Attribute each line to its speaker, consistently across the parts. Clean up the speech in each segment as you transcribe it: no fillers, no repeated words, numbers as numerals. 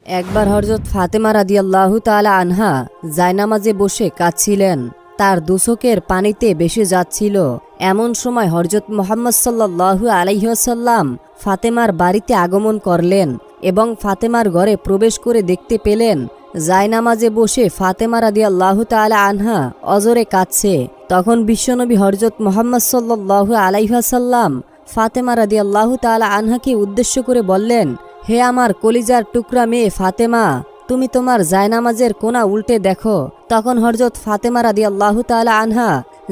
Speaker 1: একবার হযরত ফাতেমা রাদিয়াল্লাহু তাআলা আনহা জায়নামাজে বসে কাঁদছিলেন। তার দুচোখের পানিতে ভেসে যাচ্ছিল। এমন সময় হযরত মুহাম্মদ সাল্লাল্লাহু আলাইহি ওয়াসাল্লাম ফাতেমার বাড়িতে আগমন করলেন এবং ফাতেমার ঘরে প্রবেশ করে দেখতে পেলেন জায়নামাজে বসে ফাতেমা রাদিয়াল্লাহু তাআলা আনহা অজরে কাঁদছে। তখন বিশ্বনবী হযরত মুহাম্মদ সাল্লাল্লাহু আলাইহি ওয়াসাল্লাম ফাতেমা রাদিয়াল্লাহু তাআলা আনহাকে উদ্দেশ্য করে বললেন, হে আমার কলিজার টুকরা মেয়ে ফাতেমা, তুমি তোমার জায়নামাজের কোনা উল্টে দেখো। তখন হযরত ফাতেমা রাদিয়াল্লাহু তাআলা আনহা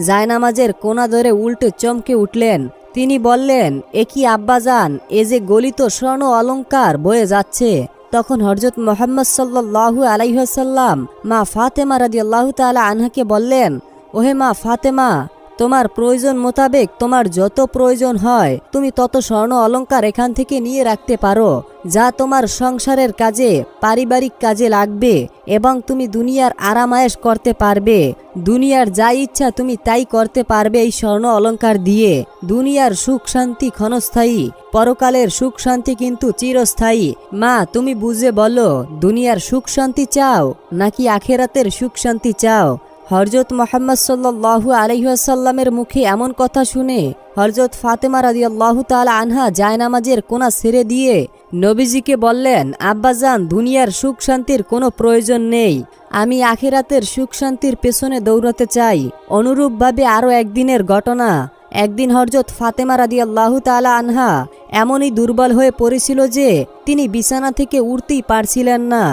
Speaker 1: জায়নামাজের কোনা ধরে উল্টে চমকে উঠলেন। তিনি বললেন, এ কি আব্বাজান, এ যে গলিত স্বর্ণ অলংকার বয়ে যাচ্ছে। তখন হযরত মুহাম্মদ সাল্লাল্লাহু আলাইহি ওয়াসাল্লাম মা ফাতেমা রাদিয়াল্লাহু তাআলা আনহাকে বললেন, ওহে মা ফাতেমা, তোমার প্রয়োজন মোতাবেক তোমার যত প্রয়োজন হয় তুমি তত স্বর্ণ অলংকার এখান থেকে নিয়ে রাখতে পারো, যা তোমার সংসারের কাজে পারিবারিক কাজে লাগবে এবং তুমি দুনিয়ার আরামায়েশ করতে পারবে। দুনিয়ার যা ইচ্ছা তুমি তাই করতে পারবে এই স্বর্ণ অলংকার দিয়ে। দুনিয়ার সুখ শান্তি ক্ষণস্থায়ী, পরকালের সুখ শান্তি কিন্তু চিরস্থায়ী। মা, তুমি বুঝে বলো, দুনিয়ার সুখ শান্তি চাও নাকি আখেরাতের সুখ শান্তি চাও? হযরত মুহাম্মদ সাল্লাল্লাহু আলাইহি ওয়াসাল্লামের মুখে এমন কথা শুনে হযরত ফাতেমা রাদিয়াল্লাহু তাআলা আনহা জায়নামাজের কোনা ছেড়ে দিয়ে নবীজিকে বললেন, আব্বাজান, দুনিয়ার সুখ শান্তির কোনো প্রয়োজন নেই, আমি আখিরাতের সুখ শান্তির পেছনে দৌড়াতে চাই। অনুরূপভাবে আরও একদিনের ঘটনা। একদিন হযরত ফাতেমা রাদিয়াল্লাহু তাআলা আনহা এমনই দুর্বল হয়ে পড়েছিল যে তিনি বিছানা থেকে উঠতেই পারছিলেন না।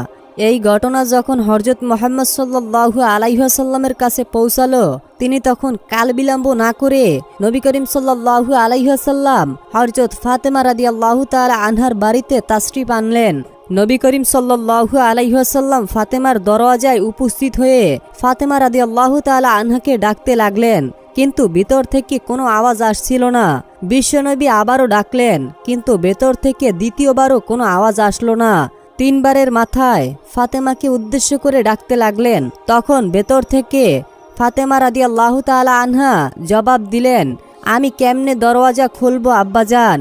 Speaker 1: এই ঘটনা যখন হযরত মুহাম্মদ সাল্লাল্লাহু আলাইহি ওয়াসাল্লামের কাছে পৌঁছালো, তিনি তখন কাল বিলম্ব না করে নবী করিম সাল্লাল্লাহু আলাইহি ওয়াসাল্লাম হযরত ফাতেমা রাদিয়াল্লাহু তাআলা আনহার বাড়িতে তাশরিফ আনলেন। নবী করিম সাল্লাল্লাহু আলাইহি ওয়াসাল্লাম ফাতেমার দরওয়াজায় উপস্থিত হয়ে ফাতেমা রাদিয়াল্লাহু তাআলা আনহাকে ডাকতে লাগলেন, কিন্তু ভিতর থেকে কোনো আওয়াজ আসছিল না। বিশ্বনবী আবারও ডাকলেন, কিন্তু ভেতর থেকে দ্বিতীয়বারও কোনো আওয়াজ আসলো না। তিনবারের মাথায় ফাতেমাকে উদ্দেশ্য করে ডাকতে লাগলেন। তখন ভেতর থেকে ফাতেমা রাদিয়াল্লাহু তাআলা আনহা জবাব দিলেন, আমি কেমনে দরওয়াজা খুলবো আব্বাজান?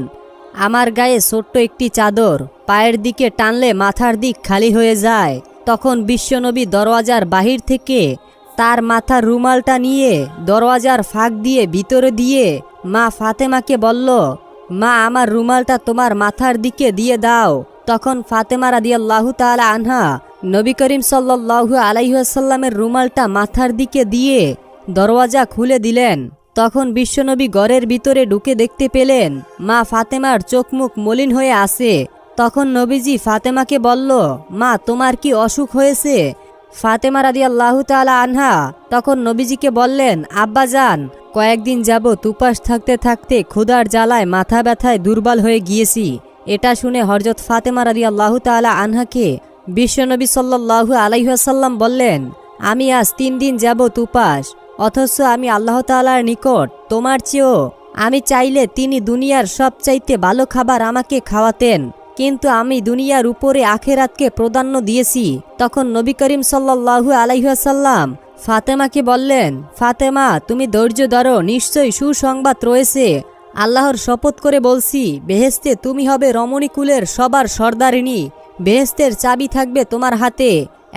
Speaker 1: আমার গায়ে ছোট্ট একটি চাদর, পায়ের দিকে টানলে মাথার দিক খালি হয়ে যায়। তখন বিশ্বনবী দরওয়াজার বাহির থেকে তার মাথার রুমালটা নিয়ে দরওয়াজার ফাঁক দিয়ে ভিতরে দিয়ে মা ফাতেমাকে বলল, মা, আমার রুমালটা তোমার মাথার দিকে দিয়ে দাও। তখন ফাতেমা রাদিয়াল্লাহু তাআলা আনহা নবী করিম সাল্লাল্লাহু আলাইহি ওয়াসাল্লামের রুমালটা মাথার দিকে দিয়ে দরওয়াজা খুলে দিলেন। তখন বিশ্বনবী ঘরের ভিতরে ঢুকে দেখতে পেলেন মা ফাতেমার চোখ মুখ মলিন হয়ে আছে। তখন নবীজি ফাতেমাকে বলল, মা, তোমার কি অসুখ হয়েছে? ফাতেমা রাদিয়াল্লাহু তাআলা আনহা তখন নবীজিকে বললেন, আব্বাজান, কয়েকদিন যাবত উপাস থাকতে থাকতে ক্ষুধার জ্বালায় মাথা ব্যথায় দুর্বল হয়ে গিয়েছি। এটা শুনে হযরত ফাতেমা রাদিয়াল্লাহু তাআলা আনহাকে বিশ্বনবী সাল্লাল্লাহু আলাইহি ওয়াসাল্লাম বললেন, আমি আজ 3 দিন যাবত উপাস, অথচ আমি আল্লাহ তাআলার নিকট তোমার চেয়েও আমি চাইলে তিনি দুনিয়ার সবচাইতে ভালো খাবার আমাকে খাওয়াতেন, কিন্তু আমি দুনিয়ার উপরে আখিরাতকে প্রাধান্য দিয়েছি। তখন নবী করিম সাল্লাল্লাহু আলাইহি ওয়াসাল্লাম ফাতেমাকে বললেন, ফাতেমা, তুমি ধৈর্য ধরো, নিশ্চয়ই সুসংবাদ রয়েছে। আল্লাহর শপথ করে বলছি, বেহেশতে তুমি হবে রমণীকুলের সবার সর্দারিনী, বেহেশতের চাবি থাকবে তোমার হাতে।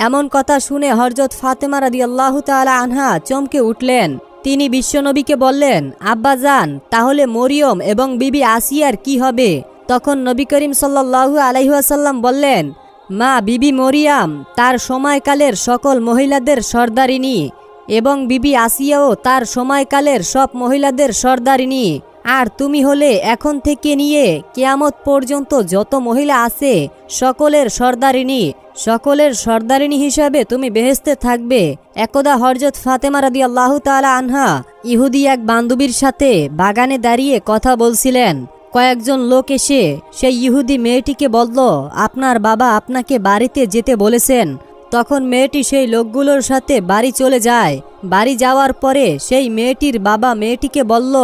Speaker 1: এমন কথা শুনে হযরত ফাতেমা রাদিয়াল্লাহু তাআলা আনহা চমকে উঠলেন। তিনি বিশ্বনবীকে বললেন, আব্বাজান, তাহলে মরিয়ম এবং বিবি আসিয়ার কি হবে? তখন নবী করিম সাল্লাল্লাহু আলাইহি ওয়াসাল্লাম বললেন, মা, বিবি মরিয়াম তার সময়কালের সকল মহিলাদের সর্দারিনী এবং বিবি আসিয়াও তার সময়কালের সব মহিলাদের সর্দারিনী। আর তুমি হলে এখন থেকে নিয়ে কিয়ামত পর্যন্ত যত মহিলা আছে সকলের সর্দারিনী। সকলের সর্দারিনী হিসাবে তুমি বেহেশতে থাকবে। একদা হযরত ফাতেমা রাদিয়াল্লাহু তাআলা আনহা ইহুদি এক বান্ধবীর সাথে বাগানে দাঁড়িয়ে কথা বলছিলেন। কয়েকজন লোক এসে সেই ইহুদি মেয়েটিকে বলল, আপনার বাবা আপনাকে বাড়িতে যেতে বলেছেন। তখন মেয়েটি সেই লোকগুলোর সাথে বাড়ি চলে যায়। বাড়ি যাওয়ার পরে সেই মেয়েটির বাবা মেয়েটিকে বলল,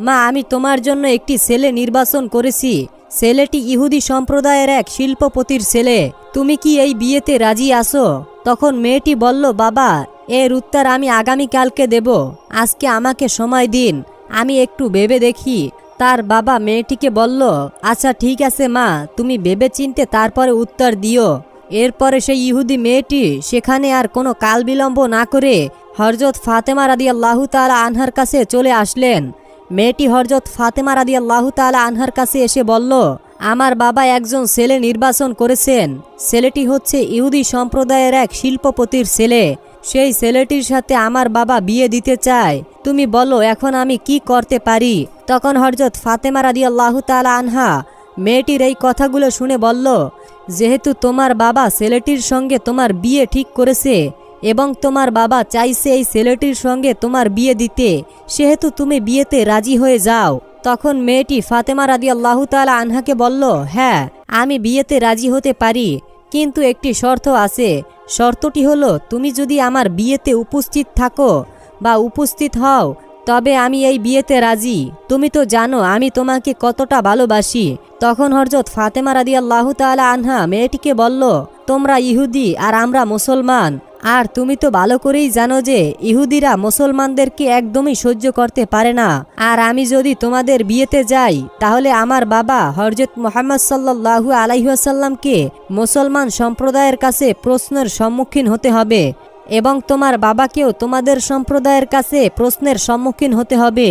Speaker 1: মা, আমি তোমার জন্য একটি ছেলে নির্বাচন করেছি। ছেলেটি ইহুদি সম্প্রদায়ের এক শিল্পপতির ছেলে। তুমি কি এই বিয়েতে রাজি আছো? তখন মেয়েটি বলল, বাবা, এর উত্তর আমি আগামীকালকে দেব, আজকে আমাকে সময় দিন, আমি একটু ভেবে দেখি। তার বাবা মেয়েটিকে বলল, আচ্ছা ঠিক আছে মা, তুমি ভেবে চিনতে তারপরে উত্তর দিও। এরপরে সেই ইহুদি মেয়েটি সেখানে আর কোনো কাল বিলম্ব না করে হযরত ফাতেমা রাদিয়াল্লাহু তাআলা আনহার কাছে চলে আসলেন। মেয়েটি হযরত ফাতেমা রাদিয়াল্লাহু তাআলা আনহার কাছে এসে বলল, আমার বাবা একজন ছেলে নির্বাচন করেছেন। ছেলেটি হচ্ছে ইহুদি সম্প্রদায়ের এক শিল্পপতির ছেলে। সেই ছেলেটির সাথে আমার বাবা বিয়ে দিতে চায়। তুমি বলো এখন আমি কি করতে পারি? তখন হযরত ফাতেমা রাদিয়াল্লাহু তাআলা আনহা মেয়েটির এই কথাগুলো শুনে বলল, যেহেতু তোমার বাবা ছেলেটির সঙ্গে তোমার বিয়ে ঠিক করেছে এবং তোমার বাবা চাইছে এই ছেলেটির সঙ্গে তোমার বিয়ে দিতে, সেহেতু তুমি বিয়েতে রাজি হয়ে যাও। তখন মেয়েটি ফাতেমা রাদিয়াল্লাহু তাআলা আনহাকে বলল, হ্যাঁ আমি বিয়েতে রাজি হতে পারি, কিন্তু একটি শর্ত আছে। শর্তটি হলো তুমি যদি আমার বিয়েতে উপস্থিত থাকো বা উপস্থিত হও তবে আমি এই বিয়েতে রাজি। তুমি তো জানো আমি তোমাকে কতটা ভালোবাসি। তখন হযরত ফাতেমা রাদিয়াল্লাহু তাআলা আনহা মেয়েটিকে বলল, তোমরা ইহুদি আর আমরা মুসলমান, আর তুমি তো ভালো করেই জানো যে ইহুদিরা মুসলমানদেরকে একদমই সহ্য করতে পারে না। আর আমি যদি তোমাদের বিয়েতে যাই তাহলে আমার বাবা হযরত মুহাম্মদ সাল্লাল্লাহু আলাইহি ওয়াসাল্লামকে মুসলমান সম্প্রদায়ের কাছে প্রশ্নের সম্মুখীন হতে হবে এবং তোমার বাবাকেও তোমাদের সম্প্রদায়ের কাছে প্রশ্নের সম্মুখীন হতে হবে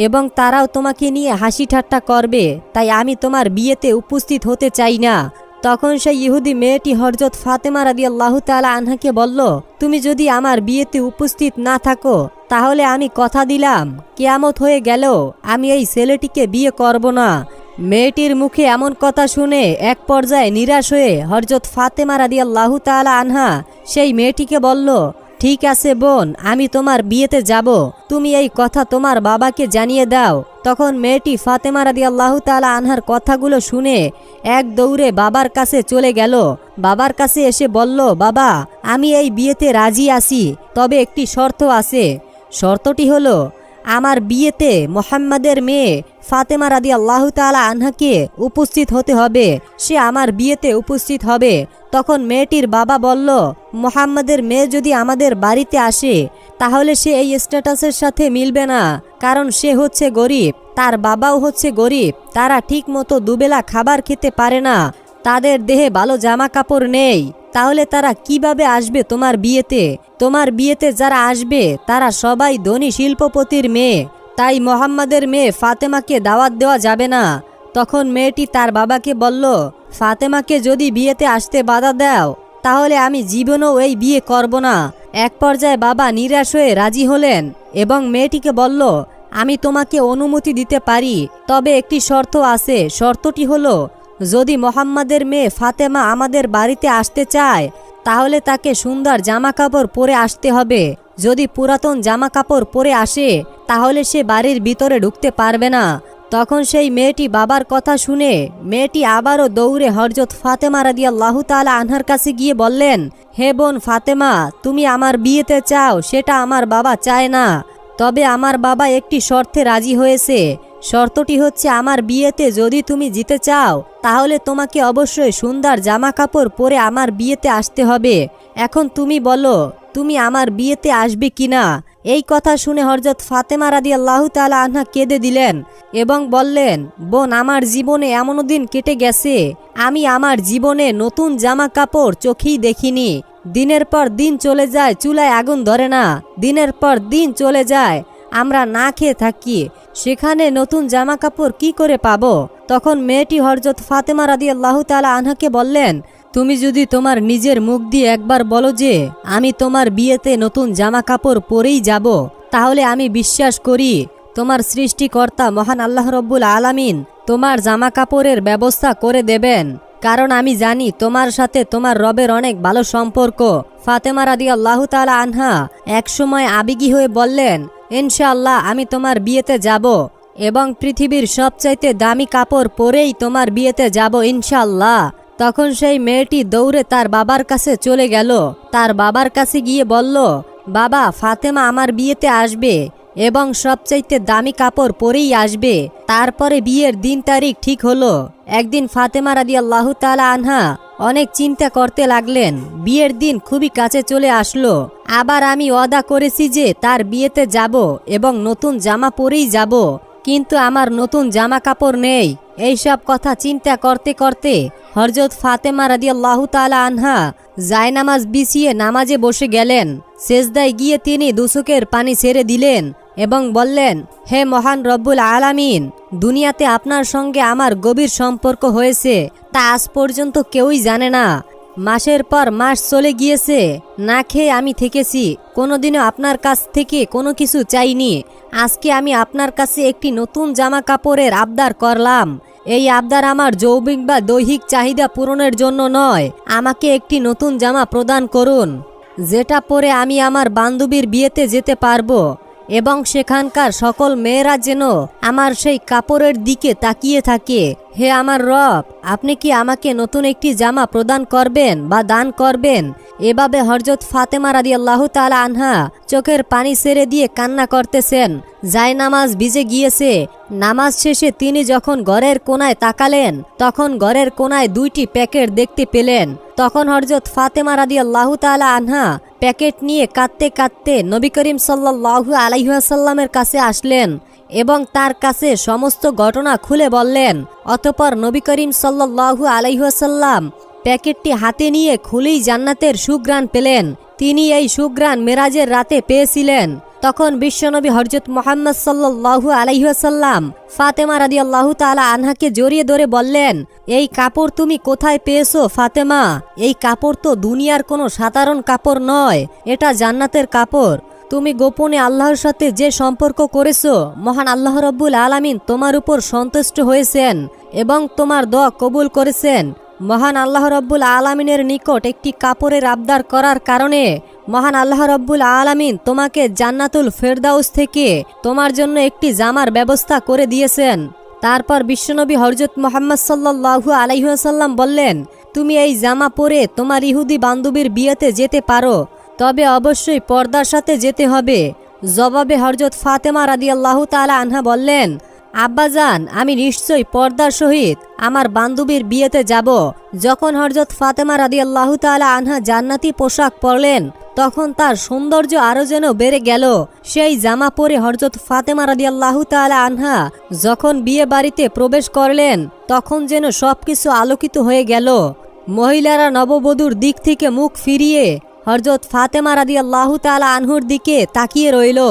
Speaker 1: এবং তারাও তোমাকে নিয়ে হাসি ঠাট্টা করবে। তাই আমি তোমার বিয়েতে উপস্থিত হতে চাই না। তখন সেই ইহুদি মেয়েটি হযরত ফাতেমা রাদিয়াল্লাহু তাআলা আনহাকে বলল, তুমি যদি আমার বিয়েতে উপস্থিত না থাকো তাহলে আমি কথা দিলাম কিয়ামত হয়ে গেল আমি এই ছেলেটিকে বিয়ে করব না। মেয়েটির মুখে এমন কথা শুনে এক পর্যায়ে নিরাশ হয়ে হযরত ফাতেমা রাদিয়াল্লাহু তাআলা আনহা সেই মেয়েটিকে বলল, ঠিক আছে বোন, আমি তোমার বিয়েতে যাব, তুমি এই কথা তোমার বাবাকে জানিয়ে দাও। তখন মেয়েটি ফাতেমা রাদিয়াল্লাহু তাআলা আনহার কথাগুলো শুনে এক দৌড়ে বাবার কাছে চলে গেল। বাবার কাছে এসে বলল, বাবা আমি এই বিয়েতে রাজি আছি, তবে একটি শর্ত আছে। শর্তটি হলো আমার বিয়েতে মুহাম্মাদের মেয়ে ফাতেমা রাদিয়াল্লাহু তাআলা আনহাকে উপস্থিত হতে হবে, সে আমার বিয়েতে উপস্থিত হবে। তখন মেয়েটির বাবা বলল, মুহাম্মাদের মেয়ে যদি আমাদের বাড়িতে আসে তাহলে সে এই স্ট্যাটাসের সাথে মিলবে না, কারণ সে হচ্ছে গরিব, তার বাবাও হচ্ছে গরিব, তারা ঠিক মতো দুবেলা খাবার খেতে পারে না, তাদের দেহে ভালো জামা কাপড় নেই, তাহলে তারা কিভাবে আসবে তোমার বিয়েতে? তোমার বিয়েতে যারা আসবে তারা সবাই ধনী শিল্পপতির মেয়ে, তাই মুহাম্মাদের মেয়ে ফাতেমাকে দাওয়াত দেওয়া যাবে না। তখন মেয়েটি তার বাবাকে বলল, ফাতেমাকে যদি বিয়েতে আসতে বাধা দাও তাহলে আমি জীবনেও এই বিয়ে করব না। এক পর্যায়ে বাবা নিরাশ হয়ে রাজি হলেন এবং মেয়েটিকে বলল, আমি তোমাকে অনুমতি দিতে পারি, তবে একটি শর্ত আছে। শর্তটি হলো যদি মুহাম্মাদের মেয়ে ফাতেমা আমাদের বাড়িতে আসতে চায় তাহলে তাকে সুন্দর জামা কাপড় পরে আসতে হবে। যদি পুরাতন জামা কাপড় পরে আসে তাহলে সে বাড়ির ভিতরে ঢুকতে পারবে না। তখন সেই মেয়েটি বাবার কথা শুনে মেয়েটি আবারও দৌড়ে হযরত ফাতেমা রাদিয়াল্লাহু তাআলা আনহার কাছে গিয়ে বললেন, হে বোন ফাতেমা, তুমি আমার বিয়েতে চাও সেটা আমার বাবা চায় না, তবে আমার বাবা একটি শর্তে রাজি হয়েছে। শর্তটি হচ্ছে আমার বিয়েতে যদি তুমি জিতে চাও তাহলে তোমাকে অবশ্যই সুন্দর জামা কাপড় পরে আমার বিয়েতে আসতে হবে। এখন তুমি বলো তুমি আমার বিয়েতে আসবে কিনা? এই কথা শুনে হযরত ফাতেমা রাদিয়াল্লাহু তাআলা আনহা কেঁদে দিলেন এবং বললেন, বোন আমার জীবনে এমনও দিন কেটে গেছে আমি আমার জীবনে নতুন জামা কাপড় চোখেই দেখিনি। দিনের পর দিন চলে যায় চুলায় আগুন ধরে না, দিনের পর দিন চলে যায় আমরা না খেয়ে থাকি, সেখানে নতুন জামা কাপড় কি করে পাবো? তখন মেয়েটি হযরত ফাতেমা রাদিয়াল্লাহু তাআলা আনহাকে বললেন, তুমি যদি তোমার নিজের মুখ দিয়ে একবার বলো যে আমি তোমার বিয়েতে নতুন জামা কাপড় পরেই যাব, তাহলে আমি বিশ্বাস করি তোমার সৃষ্টিকর্তা মহান আল্লাহ রব্বুল আলামিন তোমার জামা কাপড়ের ব্যবস্থা করে দেবেন, কারণ আমি জানি তোমার সাথে তোমার রবের অনেক ভালো সম্পর্ক। ফাতেমা রাদিয়াল্লাহু তাআলা আনহা একসময় আবেগী হয়ে বললেন, ইনশাআল্লাহ আমি তোমার বিয়েতে যাব এবং পৃথিবীর সবচাইতে দামি কাপড় পরেই তোমার বিয়েতে যাব ইনশাআল্লাহ। তখন সেই মেয়েটি দৌড়ে তার বাবার কাছে চলে গেল। তার বাবার কাছে গিয়ে বলল, বাবা ফাতেমা আমার বিয়েতে আসবে এবং সবচাইতে দামি কাপড় পরেই আসবে। তারপরে বিয়ের দিন তারিখ ঠিক হলো। একদিন ফাতেমা রাদিয়াল্লাহু তাআলা আনহা অনেক চিন্তা করতে লাগলেন। বিয়ের দিন খুবই কাছে চলে আসলো। আবার আমি ওয়াদা করেছি যে তার বিয়েতে যাব এবং নতুন জামা পরেই যাব, কিন্তু আমার নতুন জামা কাপড় নেই। এইসব কথা চিন্তা করতে করতে হযরত ফাতেমা রাদিয়াল্লাহু তাআলা আনহা জায়নামাজ বিছিয়ে নামাজে বসে গেলেন। সেজদায় গিয়ে তিনি দুচোখের পানি ছেড়ে দিলেন এবং বললেন, হে মহান রব্বুল আলামিন, দুনিয়াতে আপনার সঙ্গে আমার গভীর সম্পর্ক হয়েছে তা আজ পর্যন্ত কেউই জানে না। মাসের পর মাস চলে গিয়েছে, না খেয়ে আমি থেকেছি, কোনোদিনও আপনার কাছ থেকে কোনো কিছু চাইনি। আজকে আমি আপনার কাছে একটি নতুন জামা কাপড়ের আবদার করলাম। এই আবদার আমার যৌবিক বা দৈহিক চাহিদা পূরণের জন্য নয়। আমাকে একটি নতুন জামা প্রদান করুন, যেটা পরে আমি আমার বান্ধবীর বিয়েতে যেতে পারবো এবং সেখানকার সকল মেয়েরা যেন আমার সেই কাপড়ের দিকে তাকিয়ে থাকে। হে আমার রব, আপনি কি আমাকে নতুন একটি জামা প্রদান করবেন বা দান করবেন? এভাবে হযরত ফাতেমা রাদিয়াল্লাহু তাআলা আনহা চোখের পানি ছেড়ে দিয়ে কান্না করতেছেন। জায়নামাজ ভিজে গিয়েছে। নামাজ শেষে তিনি যখন ঘরের কোনায় তাকালেন তখন ঘরের কোনায় দুইটি প্যাকেট দেখতে পেলেন। তখন হযরত ফাতেমা রাদিয়াল্লাহু তাআলা আনহা প্যাকেট নিয়ে কাঁদতে কাঁদতে নবী করিম সাল্লাল্লাহু আলাইহি ওয়াসাল্লামের কাছে আসলেন এবং তার কাছে সমস্ত ঘটনা খুলে বললেন। অতঃপর নবী করিম সাল্লাল্লাহু আলাইহি ওয়াসাল্লাম প্যাকেটটি হাতে নিয়ে খুলেই জান্নাতের সুঘ্রাণ পেলেন। তিনি এই সুঘ্রাণ মেরাজের রাতে পেয়েছিলেন। তখন বিশ্বনবী হযরত মুহাম্মদ সাল্লাল্লাহু আলাইহি ওয়াসাল্লাম ফাতেমা রাদিয়াল্লাহু তাআলা আনহাকে জড়িয়ে ধরে বললেন, এই কাপড় তুমি কোথায় পেয়েছো ফাতেমা? এই কাপড় তো দুনিয়ার কোনো সাধারণ কাপড় নয়, এটা জান্নাতের কাপড়। তুমি গোপনে আল্লাহর সাথে যে সম্পর্ক করেছো, মহান আল্লাহ রব্বুল আলামিন তোমার উপর সন্তুষ্ট হয়েছেন এবং তোমার দোয়া কবুল করেছেন। মহান আল্লাহ রব্বুল আলামিনের নিকট একটি কাপড়ের আবদার করার কারণে মহান আল্লাহ রব্বুল আলামিন তোমাকে জান্নাতুল ফেরদাউস থেকে তোমার জন্য একটি জামার ব্যবস্থা করে দিয়েছেন। তারপর বিশ্বনবী হযরত মুহাম্মদ সাল্লাল্লাহু আলাইহি ওয়াসাল্লাম বললেন, তুমি এই জামা পরে তোমার ইহুদি বান্ধবীর বিয়েতে যেতে পারো, তবে অবশ্যই পর্দার সাথে যেতে হবে। জবাবে হযরত ফাতেমা রাদিয়াল্লাহু তাআলা আনহা বললেন, আব্বাজান, আমি নিশ্চয়ই পর্দার সহিত আমার বান্ধবীর বিয়েতে যাব। যখন হযরত ফাতেমা রাদিয়াল্লাহু তাআলা আনহা জান্নাতি পোশাক পরলেন তখন তার সৌন্দর্য আরো যেন বেড়ে গেল। সেই জামা পরে হযরত ফাতেমা রাদিয়াল্লাহু তাআলা আনহা যখন বিয়ে বাড়িতে প্রবেশ করলেন তখন যেন সবকিছু আলোকিত হয়ে গেল। মহিলারা নববধূর দিক থেকে মুখ ফিরিয়ে হযরত ফাতেমা রাদিয়াল্লাহু তাআলা আনহুর দিকে তাকিয়ে রইল।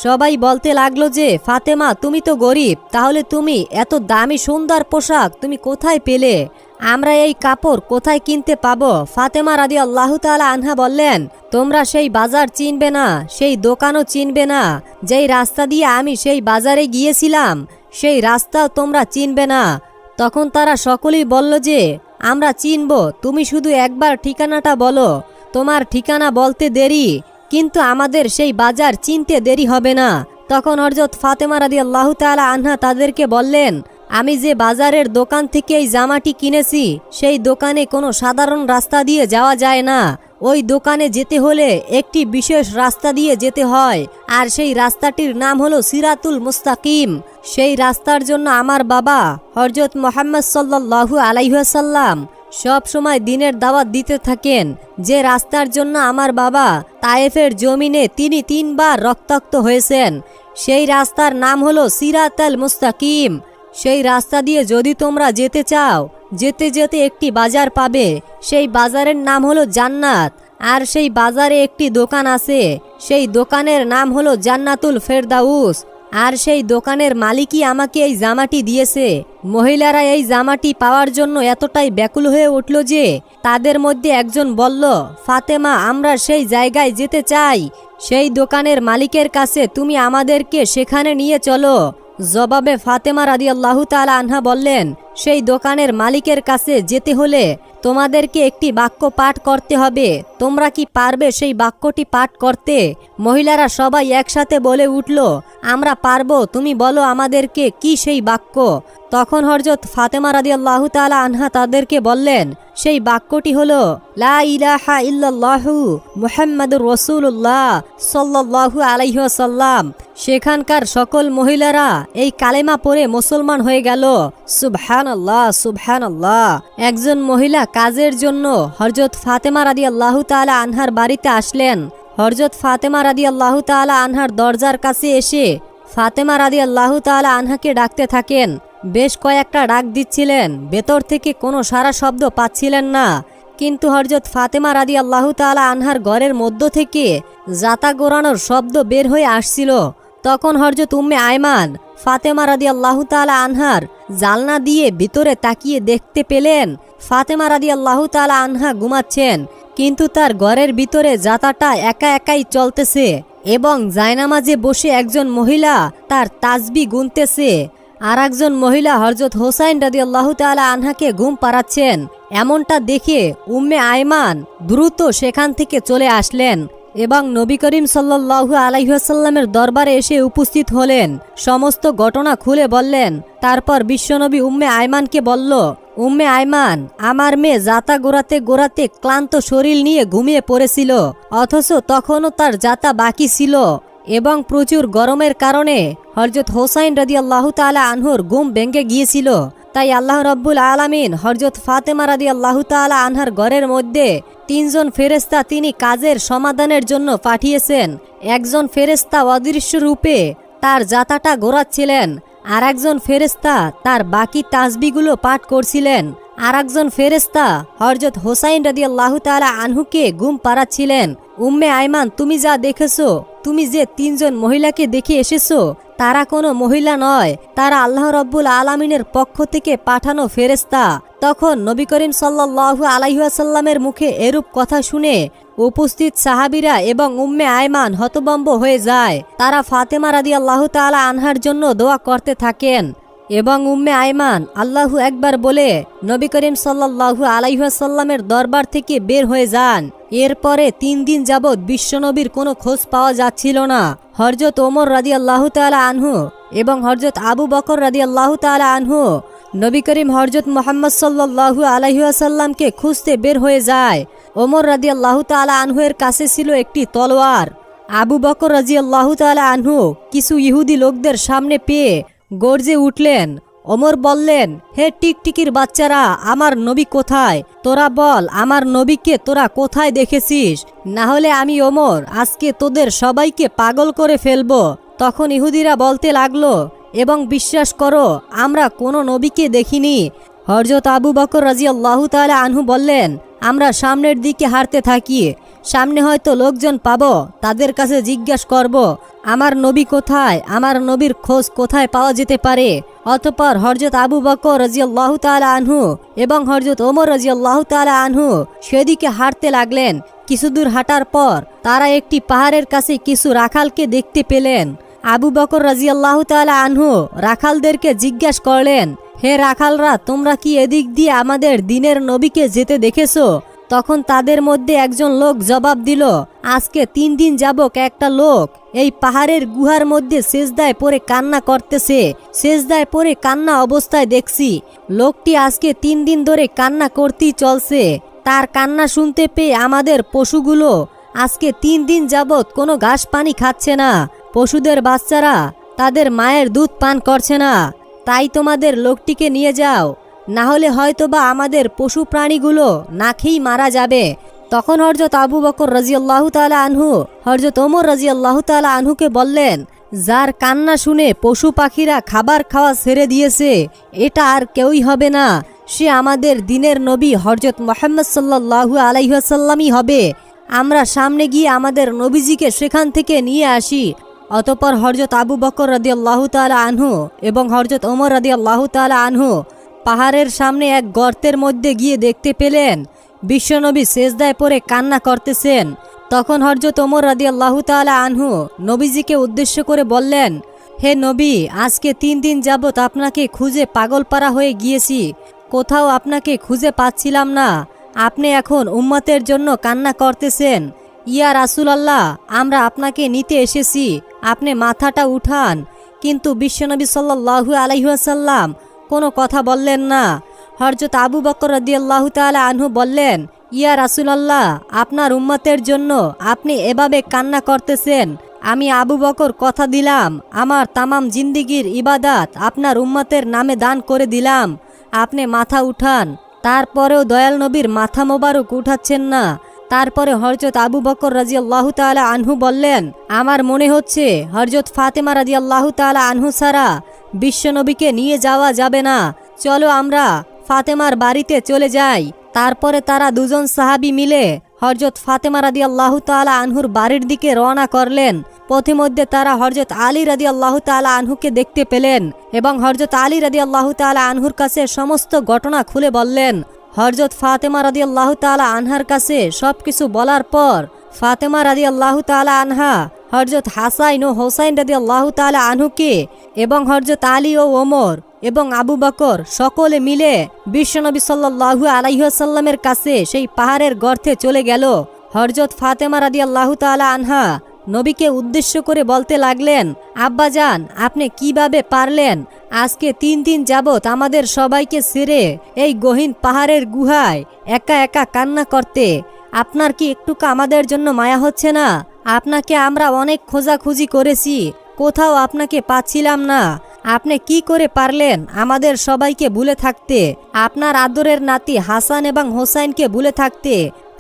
Speaker 1: সবাই বলতে লাগলো যে, ফাতেমা, তুমি তো গরিব, তাহলে তুমি এত দামি সুন্দর পোশাক তুমি কোথায় পেলে? আমরা এই কাপড় কোথায় কিনতে পাবো? ফাতেমা রাদিয়াল্লাহু তাআলা আনহা বললেন, তোমরা সেই বাজার চিনবে না, সেই দোকানও চিনবে না। যেই রাস্তা দিয়ে আমি সেই বাজারে গিয়েছিলাম সেই রাস্তাও তোমরা চিনবে না। তখন তারা সকলেই বলল যে, আমরা চিনব, তুমি শুধু একবার ঠিকানাটা বলো। তোমার ঠিকানা বলতে দেরি, কিন্তু আমাদের সেই বাজার চিনতে দেরি হবে না। তখন হযরত ফাতেমা রাদিয়াল্লাহু তাআলা আনহা তাদেরকে বললেন, আমি যে বাজারের দোকান থেকে এই জামাটি কিনেছি সেই দোকানে কোনো সাধারণ রাস্তা দিয়ে যাওয়া যায় না। ওই দোকানে যেতে হলে একটি বিশেষ রাস্তা দিয়ে যেতে হয়, আর সেই রাস্তাটির নাম হলো সিরাতুল মুস্তাকিম। সেই রাস্তার জন্য আমার বাবা হযরত মুহাম্মদ সাল্লাল্লাহু আলাইহি ওয়াসাল্লাম সব সময় দিনের দাওয়াত দিতে থাকেন। যে রাস্তার জন্য আমার বাবা তায়েফের জমিনে তিনি 3 বার রক্তাক্ত হয়েছেন, সেই রাস্তার নাম হলো সিরাতুল মুস্তাকিম। সেই রাস্তা দিয়ে যদি তোমরা যেতে চাও, যেতে যেতে একটি বাজার পাবে, সেই বাজারের নাম হলো জান্নাত। আর সেই বাজারে একটি দোকান আছে, সেই দোকানের নাম হলো জান্নাতুল ফেরদাউস। আর সেই দোকানের মালিকই আমাকে এই জামাটি দিয়েছে। মহিলারা এই জামাটি পাওয়ার জন্য এতটাই ব্যাকুল হয়ে উঠল যে তাদের মধ্যে একজন বলল, ফাতেমা, আমরা সেই জায়গায় যেতে চাই, সেই দোকানের মালিকের কাছে তুমি আমাদেরকে সেখানে নিয়ে চলো। জবাবে ফাতেমা রাদিয়াল্লাহু তাআলা আনহা বললেন, সেই দোকানের মালিকের কাছে যেতে হলে তোমাদেরকে একটি বাক্য পাঠ করতে হবে। তোমরা কি পারবে সেই বাক্যটি পাঠ করতে? মহিলারা সবাই একসাথে বলে উঠল, আমরা পারবো, তুমি বলো আমাদেরকে কি সেই বাক্য। তখন হযরত ফাতেমা রাদিয়াল্লাহু তাআলা আনহা তাদেরকে বললেন, সেই বাক্যটি হলো, লা ইলাহা ইল্লাল্লাহু মুহাম্মাদুর রাসূলুল্লাহ সাল্লাল্লাহু আলাইহি ওয়াসাল্লাম। সেখানকার সকল মহিলারা এই কালেমা পড়ে মুসলমান হয়ে গেল। সুবহানাল্লাহ, সুবহানাল্লাহ। একজন মহিলা কাজের জন্য হযরত ফাতেমা রাদিয়াল্লাহু তাআলা আনহার বাড়িতে আসলেন। হযরত ফাতেমা রাদিয়াল্লাহু তাআলা আনহার দরজার কাছে এসে ফাতেমা রাদিয়াল্লাহু তাআলা আনহাকে ডাকতে থাকেন, বেশ কয়েকটা ডাক দিচ্ছিলেন, ভেতর থেকে কোনো সারা শব্দ পাচ্ছিলেন না। কিন্তু হযরত ফাতেমা রাদিয়াল্লাহু তাআলা আনহার ঘরের মধ্য থেকে জাতা গোরানোর শব্দ বের হয়ে আসছিল। তখন হযরত উম্মে আয়মান ফাতেমা রাদিয়াল্লাহু তাআলা আনহার জালনা দিয়ে ভিতরে তাকিয়ে দেখতে পেলেন ফাতেমা রাদিয়াল্লাহু তাআলা আনহা ঘুমাচ্ছেন, কিন্তু তার ঘরের ভিতরে জাতাটা একা একাই চলতেছে এবং জায়নামাজে বসে একজন মহিলা তার তাসবিহ গুনতেছে। আর একজন মহিলা হযরত হোসাইন রাদিয়াল্লাহু তাআলা আনহাকে ঘুম পাড়াচ্ছেন। এমনটা দেখে উম্মে আয়মান দ্রুত সেখান থেকে চলে আসলেন এবং নবী করিম সাল্লাল্লাহু আলাইহি ওয়াসাল্লামের দরবারে এসে উপস্থিত হলেন। সমস্ত ঘটনা খুলে বললেন। তারপর বিশ্বনবী উম্মে আয়মানকে বলল, উম্মে আয়মান, আমার মেয়ে জাতা গোরাতে গোরাতে ক্লান্ত শরীর নিয়ে ঘুমিয়ে পড়েছিল, অথচ তখনও তার জাতা বাকি ছিল এবং প্রচুর গরমের কারণে হযরত হোসাইন রাদিয়াল্লাহু তাআলা আনহুর ঘুম ভেঙে গিয়েছিল। তাই আল্লাহ রাব্বুল আলামিন হযরত ফাতেমা রাদিয়াল্লাহু তাআলা আনহার ঘরের মধ্যে 3 জন ফেরেশতা তিনি কাজের সমাধানের জন্য পাঠিয়েছেন। একজন ফেরেশতা অদৃশ্য রূপে তার জাতাটা ঘোরাচ্ছিলেন, আর একজন ফেরেশতা তার বাকি তাসবিহগুলো পাঠ করছিলেন, আর একজন ফেরেশতা হযরত হোসাইন রাদিয়াল্লাহু তাআলা আনহুকে ঘুম পাড়াচ্ছিলেন। উম্মে আয়মান, তুমি যা দেখেছো, তুমি যে 3 জন মহিলাকে দেখে এসেছো, তারা কোনো মহিলা নয়, তারা আল্লাহ রাব্বুল আলামিনের পক্ষ থেকে পাঠানো ফেরেশতা। তখন নবী করিম সাল্লাল্লাহু আলাইহি ওয়াসাল্লামের মুখে এরূপ কথা শুনে উপস্থিত সাহাবীরা এবং উম্মে আয়মান হতভম্ব হয়ে যায়। তারা ফাতেমা রাদিয়াল্লাহু তাআলা আনহার জন্য দোয়া করতে থাকেন এবং উম্মে আয়মান আল্লাহু আকবার বলে নবী করিম সাল্লাল্লাহু আলাইহি ওয়াসাল্লামের দরবার থেকে বের হয়ে যান। এরপরে 3 দিন যাবৎ বিশ্বনবীর কোনো খোঁজ পাওয়া যাচ্ছিল না। হযরত ওমর রাদিয়াল্লাহু তাআলা আনহু এবং হযরত আবু বকর রাদিয়াল্লাহু তাআলা আনহু নবী করিম হযরত মুহাম্মদ সাল্লাল্লাহু আলাইহি ওয়াসাল্লামকে খুঁজতে বের হয়ে যায়। ওমর রাদিয়াল্লাহু তাআলা আনহুর কাছে ছিল একটি তলোয়ার। আবু বকর রাদিয়াল্লাহু তাআলা আনহু কিছু ইহুদি লোকদের সামনে পেয়ে গর্জে উঠলেন। ওমর বললেন, হে টিকটিকির বাচ্চারা, আমার নবী কোথায়? তোরা বল, আমার নবীকে তোরা কোথায় দেখেছিস? না হলে আমি ওমর আজকে তোদের সবাইকে পাগল করে ফেলবো। তখন ইহুদিরা বলতে লাগলো, এবং বিশ্বাস করো, আমরা কোনো নবীকে দেখিনি। হযরত আবু বকর রাদিয়াল্লাহু তাআলা আনহু বললেন, আমরা সামনের দিকে হাঁটতে থাকি, সামনে হয়তো লোকজন পাবো, তাদের কাছে জিজ্ঞাসা করব আমার নবী কোথায়, আমার নবীর খোঁজ কোথায় পাওয়া যেতে পারে। অতঃপর হযরত আবু বকর রাদিয়াল্লাহু তাআলা আনহু এবং হযরত ওমর রাদিয়াল্লাহু তাআলা আনহু সেদিকে হাঁটতে লাগলেন। কিছুদূর হাঁটার পর তারা একটি পাহাড়ের কাছে কিছু রাখালকে দেখতে পেলেন। আবু বকর রাদিয়াল্লাহু তাআলা আনহু রাখালদেরকে জিজ্ঞাসা করলেন, হে রাখালরা, তোমরা কি এদিক দিয়ে আমাদের দিনের নবীকে যেতে দেখেছো? তখন তাদের মধ্যে একজন লোক জবাব দিল, আজকে 3 দিন যাবত একটা লোক এই পাহাড়ের গুহার মধ্যে সেজদায় পড়ে কান্না করতেছে। সেজদায় পড়ে কান্না অবস্থায় দেখছি। লোকটি আজকে 3 দিন ধরে কান্না করতেই চলছে। তার কান্না শুনতে পেয়ে আমাদের পশুগুলো আজকে 3 দিন যাবত কোনো ঘাস পানি খাচ্ছে না। পশুদের বাচ্চারা তাদের মায়ের দুধ পান করছে না। তাই তোমাদের লোকটিকে নিয়ে যাও, না হলে হয়তোবা আমাদের পশু প্রাণীগুলো না খেয়েই মারা যাবে। তখন হযরত আবু বকর রাদিয়াল্লাহু তাআলা আনহু হযরত ওমর রাদিয়াল্লাহু তাআলা আনহুকে বললেন, যার কান্না শুনে পশু পাখিরা খাবার খাওয়া ছেড়ে দিয়েছে, এটা আর কেউই হবে না, সে আমাদের দিনের নবী হযরত মুহাম্মদ সাল্লাল্লাহু আলাইহি ওয়াসাল্লামই হবে। আমরা সামনে গিয়ে আমাদের নবীজিকে সেখান থেকে নিয়ে আসি। অতঃপর হযরত আবু বকর রাদিয়াল্লাহু তাআলা আনহু এবং হযরত ওমর রাদিয়াল্লাহু তাআলা আনহু পাহাড়ের সামনে এক গর্তের মধ্যে গিয়ে দেখতে পেলেন বিশ্বনবী সেজদায় পড়ে কান্না করতেছেন। তখন হযরত ওমর রাদিয়াল্লাহু তাআলা আনহু নবীজিকে উদ্দেশ্য করে বললেন, হে নবী, আজকে 3 দিন যাবত আপনাকে খুঁজে পাগলপাড়া হয়ে গিয়েছি, কোথাও আপনাকে খুঁজে পাচ্ছিলাম না। আপনি এখন উম্মতের জন্য কান্না করতেছেন। ইয়া রাসূলুল্লাহ, আমরা আপনাকে নিতে এসেছি, আপনি মাথাটা উঠান। কিন্তু বিশ্বনবী সাল্লাল্লাহু আলাইহি ওয়াসাল্লাম কোনো কথা বললেন না। হযরত আবু বকর রাদিয়াল্লাহু তাআলা আনহু বললেন, ইয়া রাসূলুল্লাহ, আপনার উম্মতের জন্য আপনি এভাবে কান্না করতেছেন। আমি আবু বকর কথা দিলাম, আমার তামাম জিন্দেগীর ইবাদত আপনার উম্মতের নামে দান করে দিলাম। আপনি মাথা উঠান। তারপরেও দয়াল নবীর মাথা মোবারক উঠাচ্ছেন না। তারপরে হযরত আবু বকর রাদিয়াল্লাহু তাআলা আনহু বললেন, আমার মনে হচ্ছে হযরত ফাতেমা রাদিয়াল্লাহু তাআলা আনহু ছাড়া বিশ্বনবীকে নিয়ে যাওয়া যাবে না, চলো আমরা ফাতেমার বাড়িতে চলে যাই। তারপরে তারা দুজন সাহাবী মিলে হযরত ফাতেমা রাদিয়াল্লাহু তাআলা আনহুর বাড়ির দিকে রওনা করলেন। পথিমধ্যে তারা হযরত আলী রাদিয়াল্লাহু তাআলা আনহুকে দেখতে পেলেন এবং হযরত আলী রাদিয়াল্লাহু তাআলা আনহুর কাছে সমস্ত ঘটনা খুলে বললেন। হযরত ফাতেমা রাদিয়াল্লাহু তাআলা আনহার কাছে সবকিছু বলার পর ফাতেমা রাদিয়াল্লাহু তাআলা আনহা হযরত হাসান ও হোসাইন রাদিয়াল্লাহু তাআলা আনহুকে এবং হযরত আলী ও ওমর এবং আবু বকর সকলে মিলে বিশ্বনবী সাল্লাল্লাহু আলাইহি ওয়াসাল্লামের কাছে সেই পাহাড়ের গর্তে চলে গেল। হযরত ফাতেমা রাদিয়াল্লাহু তাআলা আনহা নবীকে উদ্দেশ্য করে বলতে লাগলেন, আব্বাজান, আপনি কিভাবে পারলেন আজকে 3 দিন যাবত আমাদের সবাইকে ছেড়ে এই গহীন পাহাড়ের গুহায় একা একা কান্না করতে? আপনার কি একটুকু আমাদের জন্য মায়া হচ্ছে না? আপনাকে আমরা অনেক খোঁজাখুঁজি করেছি, কোথাও আপনাকে পাচ্ছিলাম না। আপনি কি করে পারলেন আমাদের সবাইকে ভুলে থাকতে, আপনার আদরের নাতি হাসান এবং হোসাইনকে ভুলে থাকতে?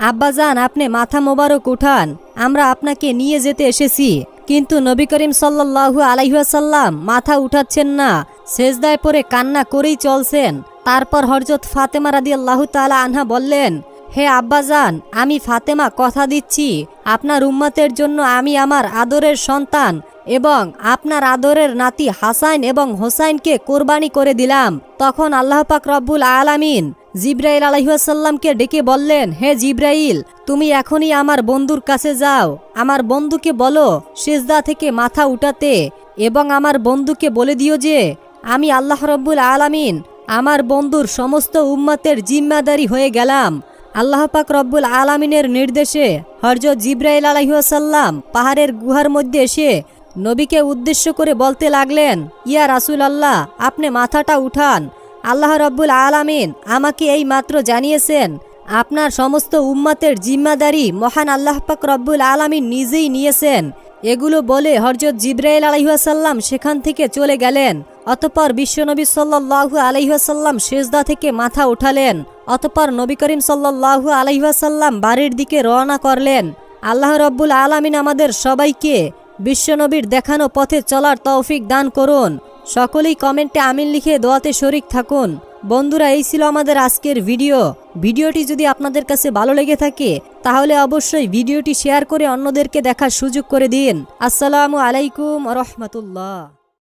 Speaker 1: আব্বাজান, আপনি মাথা মোবারক উঠান, আমরা আপনাকে নিয়ে যেতে এসেছি। কিন্তু নবী করিম সাল্লাল্লাহু আলাইহি ওয়াসাল্লাম মাথা উঠাচ্ছেন না, সেজদায় পড়ে কান্না করেই চলছেন। তারপর হযরত ফাতেমা রাদিয়াল্লাহু তাআলা আনহা বললেন, হে আব্বাজান, আমি ফাতেমা কথা দিচ্ছি আপনার উম্মতের জন্য আমি আমার আদরের সন্তান এবং আপনার আদরের নাতি হাসান এবং হোসাইনকে কোরবানি করে দিলাম। তখন আল্লাহ পাক রব্বুল আলামিন জিবরাইল আলাইহিস সালামকে ডেকে বললেন, হে জিবরাইল, তুমি এখনই আমার বন্ধুর কাছে যাও, আমার বন্ধুকে বলো সিজদা থেকে মাথা উঠাতে এবং আমার বন্ধুকে বলে দিও যে আমি আল্লাহ রব্বুল আলামিন আমার বন্ধুর সমস্ত উম্মতের জিম্মাদারি হয়ে গেলাম। আল্লাহ পাক রব্বুল আলামিনের নির্দেশে হযরত জিবরাইল আলাইহিস সালাম পাহাড়ের গুহার মধ্যে এসে নবীকে উদ্দেশ্য করে বলতে লাগলেন, ইয়া রাসূলুল্লাহ, আপনি মাথাটা উঠান। আল্লাহ রব্বুল আলামিন আমাকে এই মাত্র জানিয়েছেন আপনার সমস্ত উম্মতের জিম্মাদারি মহান আল্লাহ পাক রব্বুল আলামিন নিজেই নিয়েছেন। এগুলো বলে হযরত জিবরাইল আলাইহিস সালাম সেখান থেকে চলে গেলেন। অতঃপর বিশ্বনবী সাল্লাল্লাহু আলাইহি ওয়াসাল্লাম সিজদা থেকে মাথা উঠালেন। অতঃপর নবী করিম সাল্লাল্লাহু আলাইহি ওয়াসাল্লাম বাড়ির দিকে রওনা করলেন। আল্লাহ রব্বুল আলামিন আমাদের সবাইকে বিশ্বনবীর দেখানো পথে চলার তৌফিক দান করুন। সকলেই কমেন্টে আমিন লিখে দোয়াতে শরীক থাকুন। বন্ধুরা, এই ছিল আমাদের আজকের ভিডিওটি যদি আপনাদের কাছে ভালো লেগে থাকে তাহলে অবশ্যই ভিডিওটি শেয়ার করে অন্যদেরকে দেখার সুযোগ করে দিন। আসসালামু আলাইকুম ওয়া রাহমাতুল্লাহ।